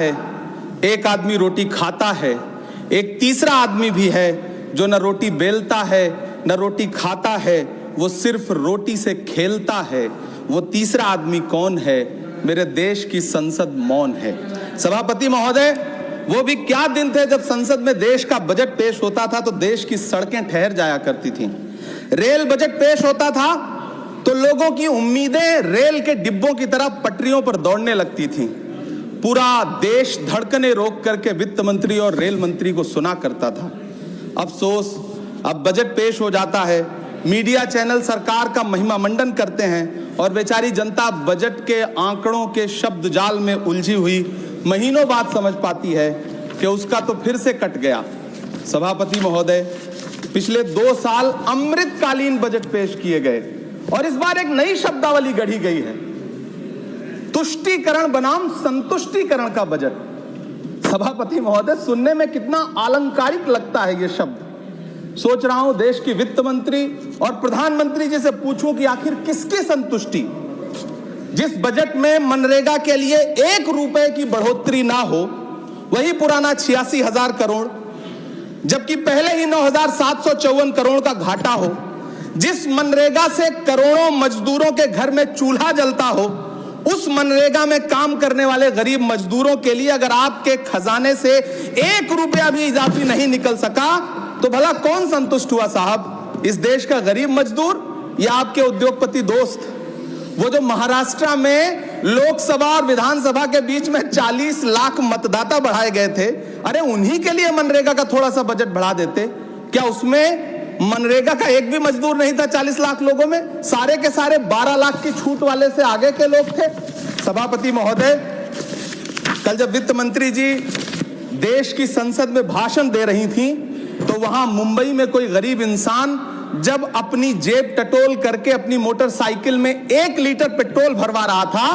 एक आदमी रोटी खाता है, एक तीसरा आदमी भी है जो न रोटी बेलता है न रोटी खाता है, वो सिर्फ रोटी से खेलता है। वो तीसरा आदमी कौन है? मेरे देश की संसद मौन है। सभापति महोदय, वो भी क्या दिन थे जब संसद में देश का बजट पेश होता था तो देश की सड़कें ठहर जाया करती थीं। रेल बजट पेश होता था तो लोगों की उम्मीदें रेल के डिब्बों की तरह पटरियों पर दौड़ने लगती थीं। पूरा देश धड़कने रोक करके वित्त मंत्री और रेल मंत्री को सुना करता था। अफसोस, अब बजट पेश हो जाता है, मीडिया चैनल सरकार का महिमा मंडन करते हैं और बेचारी जनता बजट के आंकड़ों के शब्द जाल में उलझी हुई महीनों बाद समझ पाती है कि उसका तो फिर से कट गया। सभापति महोदय, पिछले 2 साल अमृतकालीन बजट पेश किए गए और इस बार एक नई शब्दावली गढ़ी गई है, तुष्टीकरण बनाम संतुष्टीकरण का बजट। सभापति महोदय, सुनने में कितना अलंकारिक लगता है ये शब्द। सोच रहा हूं देश की वित्त मंत्री और प्रधानमंत्री जी से पूछूं कि आखिर किसकी संतुष्टि? जिस बजट में मनरेगा के लिए 1 रुपए की बढ़ोतरी ना हो, वही पुराना 86,000 करोड़, जबकि पहले ही 9,754 करोड़ का घाटा हो, जिस मनरेगा से करोड़ों मजदूरों के घर में चूल्हा जलता हो, उस मनरेगा में काम करने वाले गरीब मजदूरों के लिए अगर आपके खजाने से 1 रुपया भी इजाफी नहीं निकल सका तो भला कौन संतुष्ट हुआ साहब? इस देश का गरीब मजदूर या आपके उद्योगपति दोस्त? वो जो महाराष्ट्र में लोकसभा और विधानसभा के बीच में 40 लाख मतदाता बढ़ाए गए थे, अरे उन्हीं के लिए मनरेगा का थोड़ा सा बजट बढ़ा देते। क्या उसमें मनरेगा का एक भी मजदूर नहीं था 40 लाख लोगों में? सारे के सारे 12 लाख की छूट वाले से आगे के लोग थे। सभापति महोदय, कल जब वित्त मंत्री जी देश की संसद में भाषण दे रही थी तो वहां मुंबई में कोई गरीब इंसान जब अपनी जेब टटोल करके अपनी मोटरसाइकिल में 1 लीटर पेट्रोल भरवा रहा था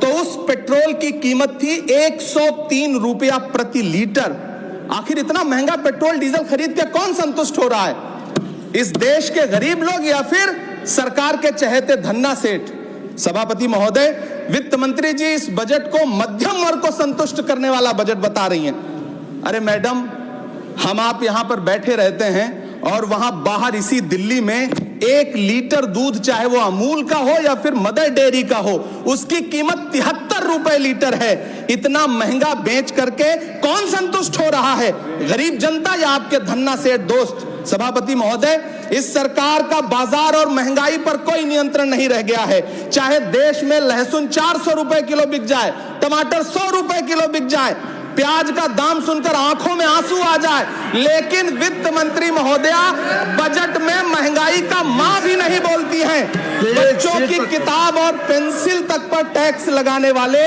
तो उस पेट्रोल की कीमत थी 103 रुपया प्रति लीटर। आखिर इतना महंगा पेट्रोल डीजल खरीद के कौन संतुष्ट हो रहा है? इस देश के गरीब लोग या फिर सरकार के चहेते धन्ना सेठ? सभापति महोदय, वित्त मंत्री जी इस बजट को मध्यम वर्ग को संतुष्ट करने वाला बजट बता रही हैं। अरे मैडम, हम आप यहां पर बैठे रहते हैं और वहां बाहर इसी दिल्ली में 1 लीटर दूध, चाहे वो अमूल का हो या फिर मदर डेयरी का हो, उसकी कीमत 73 रुपए लीटर है। इतना महंगा बेच करके कौन संतुष्ट हो रहा है? गरीब जनता या आपके धन्ना सेठ दोस्त? सभापति महोदय, इस सरकार का बाजार और महंगाई पर कोई नियंत्रण नहीं रह गया है। चाहे देश में लहसुन 400 रुपए किलो बिक जाए, टमाटर 100 रुपए किलो बिक जाए, प्याज का दाम सुनकर आंखों में आंसू आ जाए, लेकिन वित्त मंत्री महोदया बजट में महंगाई का मां भी नहीं बोलती हैं। बच्चों की किताब और पेंसिल तक पर टैक्स लगाने वाले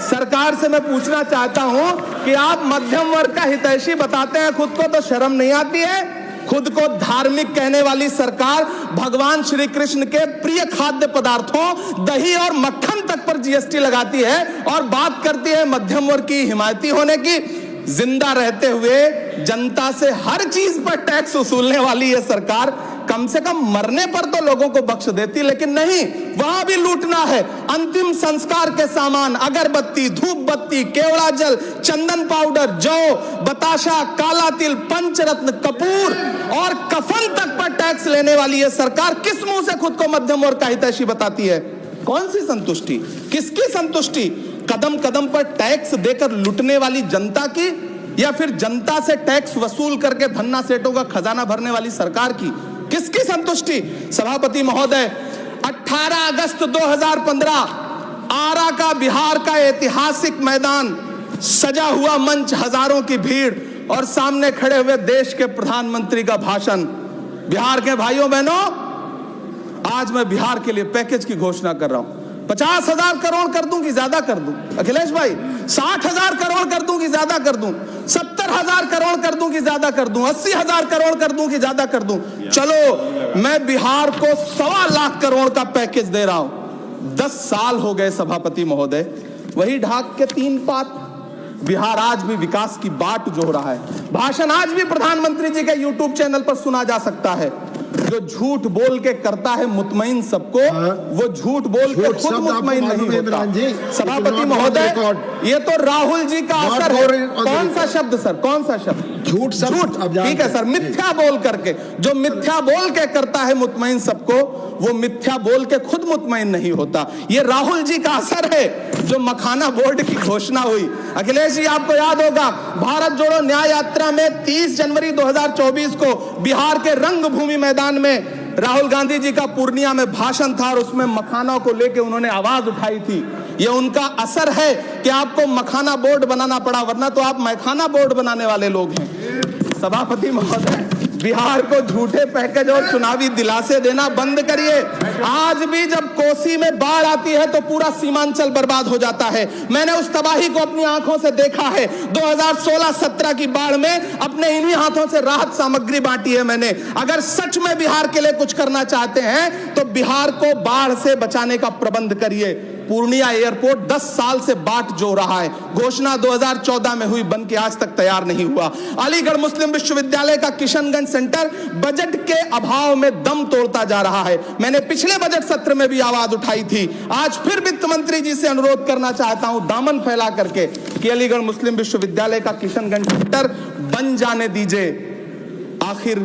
सरकार से मैं पूछना चाहता हूं कि आप मध्यम वर्ग का हितैषी बताते हैं, खुद को तो शर्म नहीं आती है? खुद को धार्मिक कहने वाली सरकार भगवान श्री कृष्ण के प्रिय खाद्य पदार्थों दही और मक्खन तक पर जीएसटी लगाती है और बात करती है मध्यम वर्ग की हिमायती होने की। जिंदा रहते हुए जनता से हर चीज पर टैक्स वसूलने वाली ये सरकार कम से कम मरने पर तो लोगों को बख्श देती, लेकिन नहीं, वहां भी लूटना है। अंतिम संस्कार के सामान, अगरबत्ती, धूप बत्ती, केवड़ा जल, चंदन पाउडर, जौ, बताशा, काला तिल, पंचरत्न, कपूर और कफन तक पर टैक्स लेने वाली ये सरकार किस मुंह से खुद को मध्यम वर्ग का हितैषी बताती है? कौन सी संतुष्टि? किसकी संतुष्टि? कदम कदम पर टैक्स देकर लूटने वाली जनता की या फिर जनता से टैक्स वसूल करके धन्ना सेठों का खजाना भरने वाली सरकार की? किसकी संतुष्टि? सभापति महोदय, 18 अगस्त 2015 आरा का बिहार का ऐतिहासिक मैदान, सजा हुआ मंच, हजारों की भीड़ और सामने खड़े हुए देश के प्रधानमंत्री का भाषण। बिहार के भाइयों बहनों, आज मैं बिहार के लिए पैकेज की घोषणा कर रहा हूं। 50,000 करोड़ कर दूं कि ज्यादा कर दूं? अखिलेश भाई, 60,000 करोड़ कर दूं कि ज्यादा कर दूं? 70,000 करोड़ कर दूं कि ज्यादा कर दूं? 80,000 करोड़ कर दूं कि ज्यादा कर दूं? चलो, मैं बिहार को 1.25 लाख करोड़ का पैकेज दे रहा हूं। 10 साल हो गए सभापति महोदय, वही ढाक के 3 पात। बिहार आज भी विकास की बाट जोह रहा है। भाषण आज भी प्रधानमंत्री जी के यूट्यूब चैनल पर सुना जा सकता है। जो झूठ बोल के करता है मुतमईन सबको, वो झूठ बोल के खुद मुतमईन नहीं होता। सभापति महोदय, ये तो राहुल जी का असर है। कौन सा शब्द सर, कौन सा शब्द? झूठ। ठीक है सर, मिथ्या बोल करके, जो मिथ्या बोल के करता है मुतमईन सबको, वो मिथ्या बोल के खुद मुतमईन नहीं होता। ये राहुल जी का असर है। जो मखाना बोर्ड की घोषणा हुई, अखिलेश जी आपको याद होगा, भारत जोड़ो न्याय यात्रा में 30 जनवरी 2024 को बिहार के रंगभूमि मैदान में राहुल गांधी जी का पूर्णिया में भाषण था और उसमें मखाना को लेकर उन्होंने आवाज उठाई थी। ये उनका असर है कि आपको मखाना बोर्ड बनाना पड़ा, वरना तो आप मैखाना बोर्ड बनाने वाले लोग हैं। सभापति महोदय, बिहार को झूठे पैकेज और चुनावी दिलासे देना बंद करिए। आज भी जब कोसी में बाढ़ आती है तो पूरा सीमांचल बर्बाद हो जाता है। मैंने उस तबाही को अपनी आंखों से देखा है। 2016-17 की बाढ़ में अपने इन्हीं हाथों से राहत सामग्री बांटी है मैंने। अगर सच में बिहार के लिए कुछ करना चाहते हैं तो बिहार को बाढ़ से बचाने का प्रबंध करिए। पूर्णिया एयरपोर्ट 10 साल से बाट जो रहा है, घोषणा 2014 में हुई, बन के आज तक तैयार नहीं हुआ। अलीगढ़ मुस्लिम विश्वविद्यालय का किशनगंज सेंटर बजट के अभाव में दम तोड़ता जा रहा है। मैंने पिछले बजट सत्र में भी आवाज उठाई थी। आज फिर वित्त मंत्री जी से अनुरोध करना चाहता हूं, दामन फैला करके, कि अलीगढ़ मुस्लिम विश्वविद्यालय का किशनगंज सेंटर बन जाने दीजिए। आखिर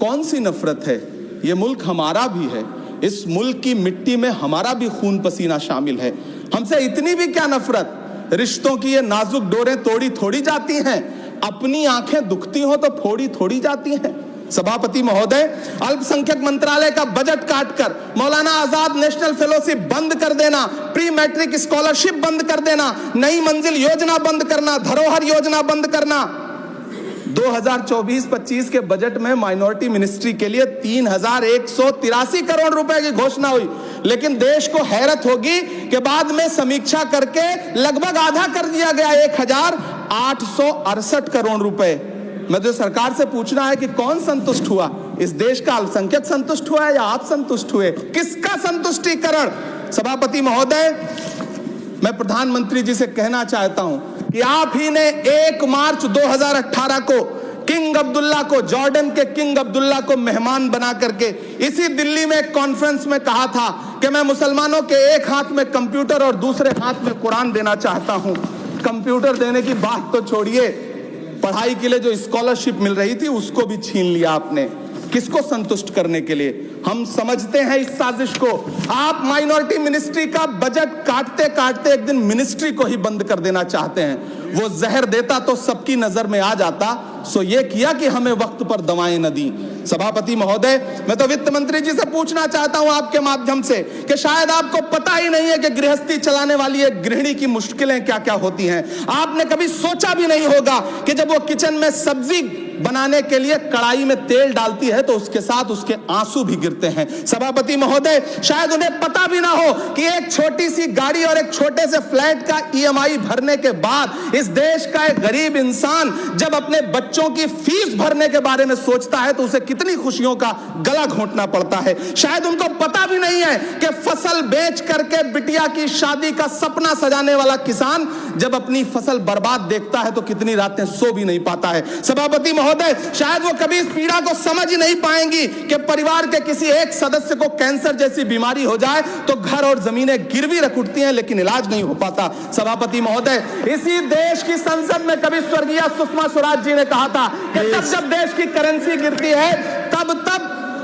कौन सी नफरत है? ये मुल्क हमारा भी है। इस मुल्क की मिट्टी में हमारा भी खून पसीना शामिल है। हमसे इतनी भी क्या नफरत? रिश्तों की ये नाजुक डोरें तोड़ी थोड़ी जाती हैं। अपनी आंखें दुखती हो तो फोड़ी थोड़ी जाती हैं। सभापति महोदय, अल्पसंख्यक मंत्रालय का बजट काटकर मौलाना आजाद नेशनल फेलोशिप बंद कर देना, प्री मैट्रिक स्कॉलरशिप बंद कर देना, नई मंजिल योजना बंद करना, धरोहर योजना बंद करना। 2024-25 के बजट में माइनॉरिटी मिनिस्ट्री के लिए 3183 करोड़ रुपए की घोषणा हुई, लेकिन देश को हैरत होगी कि बाद में समीक्षा करके लगभग आधा कर दिया गया, 1868 करोड़ रुपए। मैं तो सरकार से पूछना है कि कौन संतुष्ट हुआ? इस देश का अल्पसंख्यक संतुष्ट हुआ है या आप संतुष्ट हुए? किसका संतुष्टिकरण? सभापति महोदय, मैं प्रधानमंत्री जी से कहना चाहता हूं कि आप ही ने 1 मार्च 2018 को किंग अब्दुल्ला को, जॉर्डन के किंग अब्दुल्ला को मेहमान बना करके इसी दिल्ली में एक कॉन्फ्रेंस में कहा था कि मैं मुसलमानों के एक हाथ में कंप्यूटर और दूसरे हाथ में कुरान देना चाहता हूं। कंप्यूटर देने की बात तो छोड़िए, पढ़ाई के लिए जो स्कॉलरशिप मिल रही थी उसको भी छीन लिया आपने। किसको संतुष्ट करने के लिए? हम समझते हैं इस साजिश को। आप माइनॉरिटी मिनिस्ट्री का बजट काटते काटते एक दिन मिनिस्ट्री को ही बंद कर देना चाहते हैं। वो जहर देता तो सबकी नजर में आ जाता, सो ये किया कि हमें वक्त पर दवाएं न दी। सभापति महोदय, मैं तो वित्त मंत्री जी से पूछना चाहता हूं आपके माध्यम से कि शायद आपको पता ही नहीं है कि गृहस्थी चलाने वाली एक गृहिणी की मुश्किलें क्या क्या होती हैं। आपने कभी सोचा भी नहीं होगा कि जब वो किचन में सब्जी बनाने के लिए कढ़ाई में तेल डालती है तो उसके साथ उसके आंसू भी गिरते हैं। सभापति महोदय, शायद उन्हें पता भी ना हो कि एक छोटी सी गाड़ी और एक छोटे से फ्लैट का EMI भरने के बाद इस देश का एक गरीब इंसान जब अपने बच्चों की फीस भरने के बारे में सोचता है तो उसे कितनी खुशियों का गला घोंटना पड़ता है। शायद उनको पता भी नहीं है कि फसल बेच करके बिटिया की शादी का सपना सजाने वाला किसान जब अपनी फसल बर्बाद देखता है तो कितनी रातें सो भी नहीं पाता है। सभापति महोदय, शायद वो कभी इस पीड़ा को समझ ही नहीं पाएंगी कि परिवार के किसी एक सदस्य को कैंसर जैसी बीमारी हो जाए तो घर और जमीनें गिरवी रख उठती हैं लेकिन इलाज नहीं हो पाता। सभापति महोदय, इसी देश की संसद में कभी स्वर्गीय सुषमा स्वराज जी ने कहा था कि तब जब देश की करेंसी गिरती है तब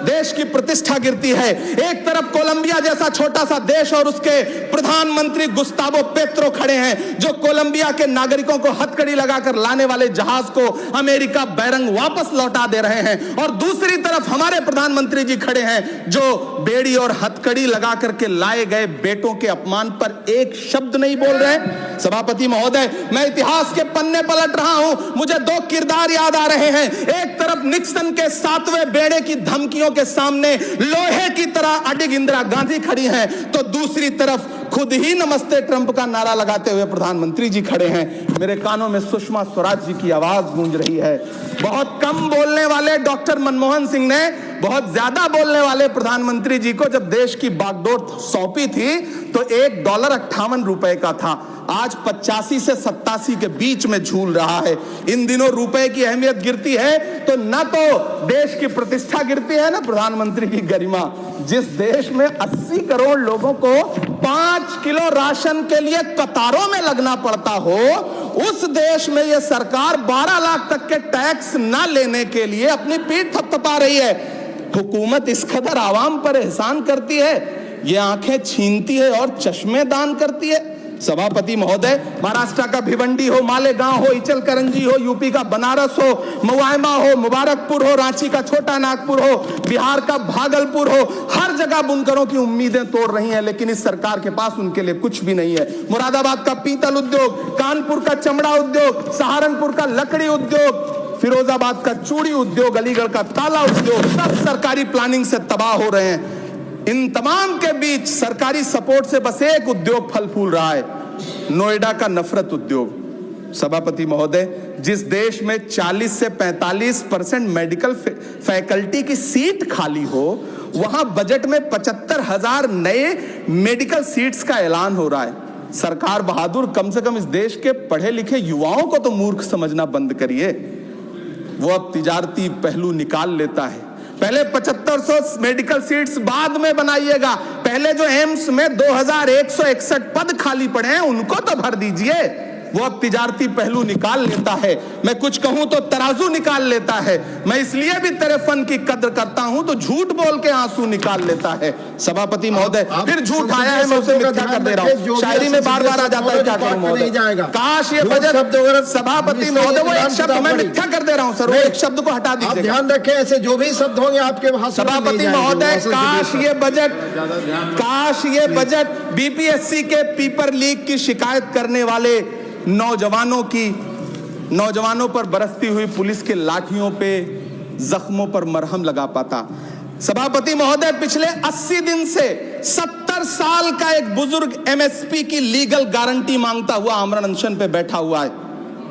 देश की प्रतिष्ठा गिरती है। एक तरफ कोलंबिया जैसा छोटा सा देश और उसके प्रधानमंत्री गुस्तावो पेत्रो खड़े हैं जो कोलंबिया के नागरिकों को हथकड़ी लगाकर लाने वाले जहाज को अमेरिका बैरंग वापस लौटा दे रहे हैं, और दूसरी तरफ हमारे प्रधानमंत्री जी खड़े हैं जो बेड़ी और हथकड़ी लगा करके लाए गए बेटों के अपमान पर एक शब्द नहीं बोल रहे। सभापति महोदय, मैं इतिहास के पन्ने पलट रहा हूं, मुझे 2 किरदार याद आ रहे हैं। एक तरफ निक्सन के 7वें बेड़े की धमकियों के सामने लोहे की तरह अडिग इंदिरा गांधी खड़ी हैं, तो दूसरी तरफ खुद ही नमस्ते ट्रंप का नारा लगाते हुए प्रधानमंत्री जी खड़े हैं। मेरे कानों में सुषमा स्वराज जी की आवाज गूंज रही है। बहुत कम बोलने वाले डॉक्टर मनमोहन सिंह ने बहुत ज्यादा बोलने वाले प्रधानमंत्री जी को जब देश की बागडोर सौंपी थी तो $1.58 का था, आज 85 से 87 के बीच में झूल रहा है। इन दिनों रुपए की अहमियत गिरती है तो न तो देश की प्रतिष्ठा गिरती है, ना प्रधानमंत्री की गरिमा। जिस देश में 80 करोड़ लोगों को 5 किलो राशन के लिए कतारों में लगना पड़ता हो, उस देश में यह सरकार 12 लाख तक के टैक्स न लेने के लिए अपनी पीठ थपथपा रही है। हुकूमत इस कदर आवाम पर एहसान करती है, ये आंखें छीनती है और चश्मे दान करती है। सभापति महोदय, महाराष्ट्र का भिवंडी हो, मालेगांव हो, इचलकरंजी हो, यूपी का बनारस हो, मुआयमा हो, मुबारकपुर हो, रांची का छोटा नागपुर हो, बिहार का भागलपुर हो, हर जगह बुनकरों की उम्मीदें तोड़ रही हैं, लेकिन इस सरकार के पास उनके लिए कुछ भी नहीं है। मुरादाबाद का पीतल उद्योग, कानपुर का चमड़ा उद्योग, सहारनपुर का लकड़ी उद्योग, फिरोजाबाद का चूड़ी उद्योग, अलीगढ़ का ताला उद्योग, सब सरकारी प्लानिंग से तबाह हो रहे हैं। इन तमाम के बीच सरकारी सपोर्ट से बस एक उद्योग फल फूल रहा है, नोएडा का नफरत उद्योग। सभापति महोदय, जिस देश में 40 से 45% मेडिकल फैकल्टी की सीट खाली हो, वहां बजट में 75,000 नए मेडिकल सीट्स का ऐलान हो रहा है। सरकार बहादुर, कम से कम इस देश के पढ़े लिखे युवाओं को तो मूर्ख समझना बंद करिए। वो अब तिजारती पहलू निकाल लेता है। पहले 7500 मेडिकल सीट्स बाद में बनाइएगा, पहले जो एम्स में 2161 पद खाली पड़े हैं उनको तो भर दीजिए। वो अब तिजारती पहलू निकाल लेता है। मैं कुछ कहूं तो तराजू निकाल लेता है। मैं इसलिए भी तेरे फन की कद्र करता हूं तो झूठ बोल के आंसू निकाल लेता है। सभापति महोदय, फिर झूठ आया है, मैं उसे मिथ्या कर दे रहा हूं। शायरी में बार बार आ जाता है, क्या करूं महोदय। काश ये बजट, सभापति महोदय, वो एक शब्द मैं मिथ्या कर दे रहा हूं सर, वो एक शब्द को हटा दीजिए। ध्यान रखें, ऐसे जो भी शब्द होंगे आपके वहां। सभापति महोदय, काश ये बजट बीपीएससी के पेपर लीक की शिकायत करने वाले नौजवानों पर बरसती हुई पुलिस के लाठियों पे, जख्मों पर मरहम लगा पाता। सभापति महोदय, पिछले 80 दिन से 70 साल का एक बुजुर्ग एमएसपी की लीगल गारंटी मांगता हुआ आमरण अनशन पे बैठा हुआ है।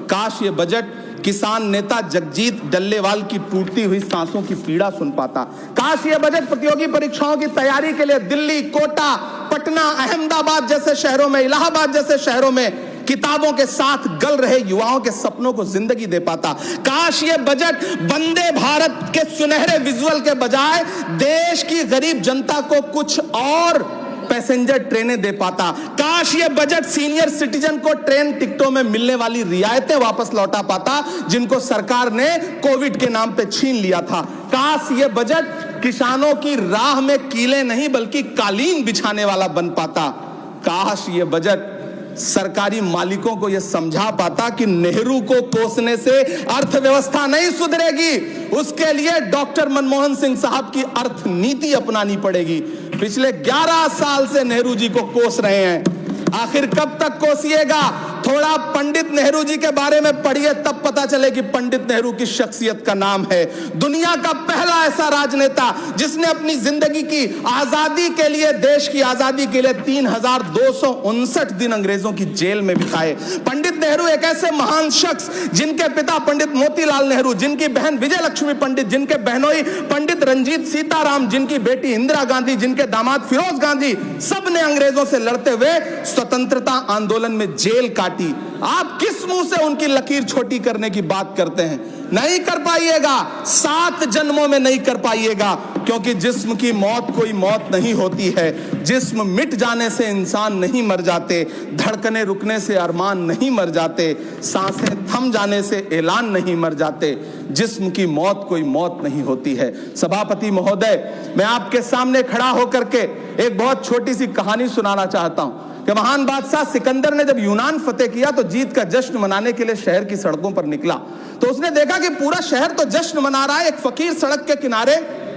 काश ये बजट किसान नेता जगजीत डल्लेवाल की टूटती हुई सांसों की पीड़ा सुन पाता। काश ये बजट प्रतियोगी परीक्षाओं की तैयारी के लिए दिल्ली, कोटा, पटना, अहमदाबाद जैसे शहरों में, इलाहाबाद जैसे शहरों में किताबों के साथ गल रहे युवाओं के सपनों को जिंदगी दे पाता। काश ये बजट वंदे भारत के सुनहरे विजुअल के बजाय देश की गरीब जनता को कुछ और पैसेंजर ट्रेनें दे पाता। काश ये बजट सीनियर सिटीजन को ट्रेन टिकटों में मिलने वाली रियायतें वापस लौटा पाता, जिनको सरकार ने कोविड के नाम पे छीन लिया था। काश ये बजट किसानों की राह में कीले नहीं बल्कि कालीन बिछाने वाला बन पाता। काश ये बजट सरकारी मालिकों को यह समझा पाता कि नेहरू को कोसने से अर्थव्यवस्था नहीं सुधरेगी, उसके लिए डॉक्टर मनमोहन सिंह साहब की अर्थ नीति अपनानी पड़ेगी। पिछले 11 साल से नेहरू जी को कोस रहे हैं, आखिर कब तक कोसिएगा? थोड़ा पंडित नेहरू जी के बारे में पढ़िए, तब पता चले कि पंडित नेहरू की शख्सियत का नाम है। दुनिया का पहला ऐसा राजनेता जिसने अपनी जिंदगी की आजादी के लिए, देश की आजादी के लिए 3259 दिन अंग्रेजों की जेल में बिताए। पंडित नेहरू एक ऐसे महान शख्स जिनके पिता पंडित मोतीलाल नेहरू, जिनकी बहन विजय लक्ष्मी पंडित, जिनके बहनोई पंडित रंजीत सीताराम, जिनकी बेटी इंदिरा गांधी, जिनके दामाद फिरोज गांधी, सब ने अंग्रेजों से लड़ते हुए स्वतंत्रता आंदोलन में जेल काटी। आप किस मुंह से उनकी लकीर छोटी करने की बात करते हैं? नहीं कर पाइएगा, 7 जन्मों में नहीं कर पाइएगा, क्योंकि जिस्म की मौत कोई मौत नहीं होती है। जिस्म मिट जाने से इंसान नहीं मर जाते, धड़कने रुकने से अरमान नहीं मर जाते, सांसें थम जाने से ऐलान नहीं मर जाते। जिस्म की मौत कोई मौत नहीं होती है। सभापति महोदय, मैं आपके सामने खड़ा होकर के एक बहुत छोटी सी कहानी सुनाना चाहता हूं कि महान बादशाह सिकंदर ने जब यूनान फतेह किया तो जीत का जश्न मनाने के लिए शहर की सड़कों पर निकला। तो उसने देखा कि पूरा शहर तो जश्न मना रहा है, एक फकीर सड़क के किनारे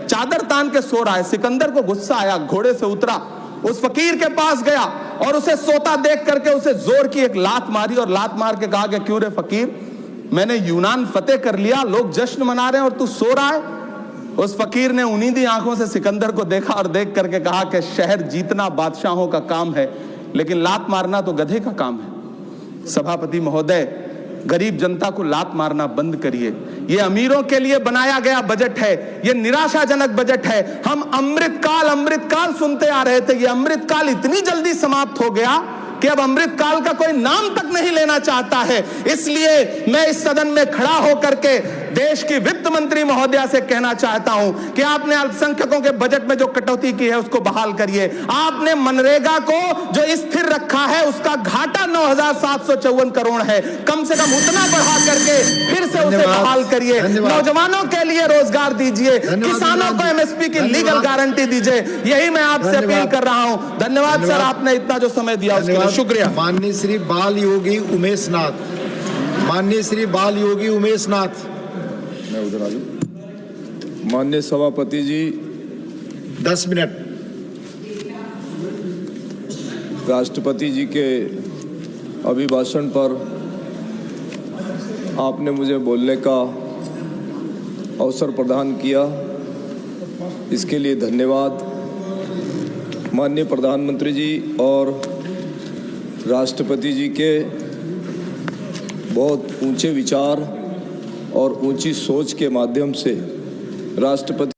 चादर तान के सो रहा है। सिकंदर को गुस्सा आया, घोड़े से उतरा, उस फकीर के पास गया और उसे सोता देख करके उसे जोर की एक लात मारी और लात मार के कहा कि क्यों रे फकीर, मैंने यूनान फतेह कर लिया, लोग जश्न मना रहे हैं और तू सो रहा है। उस फकीर ने उन्नीदी आंखों से सिकंदर को देखा और देख करके कहा कि शहर जीतना बादशाहों का काम है, लेकिन लात मारना तो गधे का काम है। सभापति महोदय, गरीब जनता को लात मारना बंद करिए। ये अमीरों के लिए बनाया गया बजट है, ये निराशाजनक बजट है। हम अमृतकाल सुनते आ रहे थे, ये अमृतकाल इतनी जल्दी समाप्त हो गया कि अब अमृतकाल का कोई नाम तक नहीं लेना चाहता है। इसलिए मैं इस सदन में खड़ा होकर के देश की वित्त मंत्री महोदया से कहना चाहता हूं कि आपने अल्पसंख्यकों के बजट में जो कटौती की है उसको बहाल करिए। आपने मनरेगा को जो स्थिर रखा है उसका घाटा 9,754 करोड़ है, कम से कम उतना बढ़ा करके फिर से उसे बहाल करिए। नौजवानों के लिए रोजगार दीजिए, किसानों को एमएसपी की लीगल गारंटी दीजिए। यही मैं आपसे अपील कर रहा हूं। धन्यवाद सर, आपने इतना जो समय दिया उसके लिए शुक्रिया। माननीय श्री बाल योगी उमेश नाथ, माननीय श्री बाल योगी उमेश नाथ। मैं उधर आ जाऊं। माननीय सभापति जी, 10 मिनट। राष्ट्रपति जी के अभिभाषण पर आपने मुझे बोलने का अवसर प्रदान किया, इसके लिए धन्यवाद। माननीय प्रधानमंत्री जी और राष्ट्रपति जी के बहुत ऊंचे विचार और ऊंची सोच के माध्यम से राष्ट्रपति